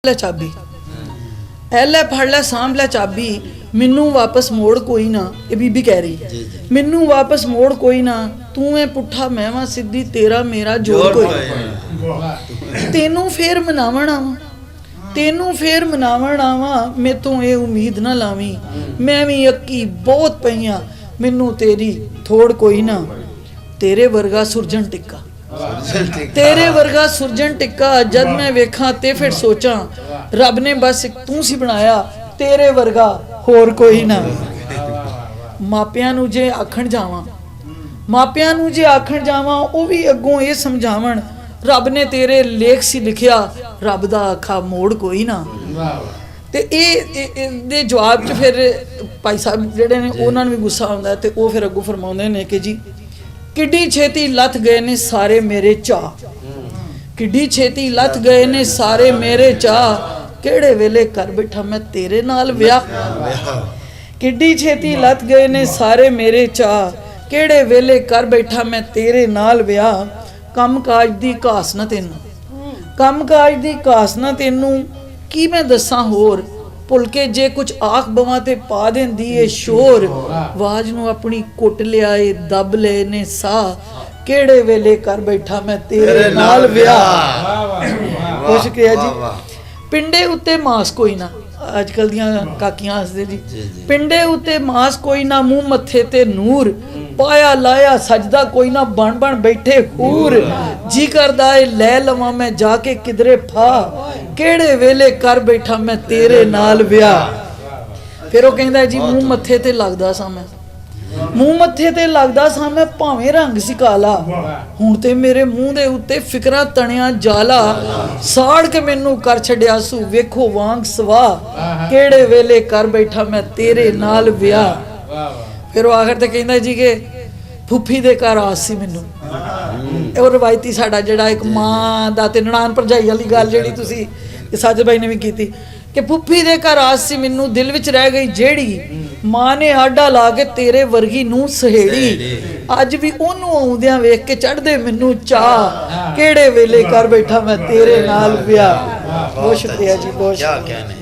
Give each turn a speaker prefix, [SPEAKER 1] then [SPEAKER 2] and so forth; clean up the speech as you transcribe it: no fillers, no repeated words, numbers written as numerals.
[SPEAKER 1] ਲੈ ਚਾਬੀ ਐ ਲੈ ਫੜ ਲੈ ਸਾਂਭ ਲੈ ਚਾਬੀ ਮੈਨੂੰ ਵਾਪਸ ਮੋੜ ਕੋਈ ਨਾ। ਇਹ ਬੀਬੀ ਕਹਿ ਰਹੀ ਮੈਨੂੰ ਵਾਪਸ ਮੋੜ ਕੋਈ ਨਾ। ਤੂੰ ਐ ਪੁੱਠਾ ਮੈਵਾ ਸਿੱਧੀ ਤੇਰਾ ਮੇਰਾ ਜੋੜ ਕੋਈ। ਤੈਨੂੰ ਫੇਰ ਮਨਾਵਣ ਆਵਾਂ ਤੈਨੂੰ ਫੇਰ ਮਨਾਵਣ ਆਵਾਂ ਮੈਂ ਤੋਂ ਇਹ ਉਮੀਦ ਨਾ ਲਾਵੀਂ। ਮੈਂ ਵੀ ਅੱਕੀ ਬਹੁਤ ਪਈਆਂ ਮੈਨੂੰ ਤੇਰੀ ਥੋੜ ਕੋਈ ਨਾ। तेरे वर्गा सुरजन टिक्का तेरे वर्गा सुरजन टिक्का जद मैं वेखा ते फिर सोचा रब ने बस तू सी बनाया तेरे वर्गा होर कोई ना। मापियां नू जे आखण जावां मापियां नू जे आखण जावां ओ भी अगों ये समझावण रब ने तेरे लेख सी लिखिया रब दा आखा मोड़ कोई ना। ते दे जवाब च फिर भाई साहब जिहड़े ने उन्हां नूं भी गुस्सा आउंदा ते ओ फिर अगों फरमाउंदे ने कि जी किड्डी छेती लथ गए ने सारे मेरे चाह किड्डी छेती लथ गए ने सारे मेरे चाह केड़े वेले कर बैठा मैं तेरे नाल ब्याह। किड्डी छेती लथ गए ने सारे मेरे चाह केड़े वेले कर बैठा मैं तेरे नाल ब्याह। कम काज दी घास ना तेनू कम काज दी घास ना तेनू की मैं दसां होर भुल के जे कुछ आख बवां ते पा देंदी ए शोर। आवाज नू अपनी कुट लिया ए दब ले ने सा केड़े वेले कर बैठा मैं तेरे नाल ब्याह। खुश किया जी पिंडे उत्ते मास कोई ना अजकल दियां काकियां हसदे जी पिंडे उत्ते मास कोई ना मुंह मत्थे ते नूर पाया लाया सजदा कोई ना बन बन बैठे हूर। जी करदा ए लै लवां मैं जाके किधरे फा केड़े वेले कर बैठा मैं तेरे नाल ब्याह। फिर वो कहंदा जी मुंह मत्थे ते लगदा सा मैं मुंह मत्थे ते लगदा सा मैं भावें रंग सी काला हुण ते मेरे मुंह दे उत्ते फिकरां तणिया जाला। साड़ के मैनू कर छड्या सू वेखो वांग सवा केड़े वेले कर बैठा मैं तेरे नाल ब्याह। फिर वो आखिर ते कहंदा जी के फुफी दे घर आस सी मैनू ਉਹ ਰਵਾਇਤੀ ਸਾਡਾ ਜਿਹੜਾ ਇੱਕ ਮਾਂ ਦਾ ਤੇ ਨਨਾਣ ਭਰਜਾਈ ਵਾਲੀ ਗੱਲ ਜਿਹੜੀ ਤੁਸੀਂ ਸਾਜਦ ਬਾਈ ਨੇ ਵੀ ਕੀਤੀ ਕਿ ਫੁੱਫੀ ਦੇ ਘਰ ਆਸ ਸੀ ਮੈਨੂੰ ਦਿਲ ਵਿੱਚ ਰਹਿ ਗਈ ਜਿਹੜੀ ਮਾਂ ਨੇ ਆਡਾ ਲਾ ਕੇ ਤੇਰੇ ਵਰਗੀ ਨੂੰ ਸਹੇੜੀ। ਅੱਜ ਵੀ ਉਹਨੂੰ ਆਉਂਦਿਆਂ ਵੇਖ ਕੇ ਚੜ੍ਹਦੇ ਮੈਨੂੰ ਚਾਹ ਕਿਹੜੇ ਵੇਲੇ ਕਰ ਬੈਠਾ ਮੈਂ ਤੇਰੇ ਨਾਲ ਵਿਆਹ। ਬਹੁਤ ਸ਼ੁਕਰੀਆ ਜੀ ਬਹੁਤ ਸ਼ੁਕਰੀਆ।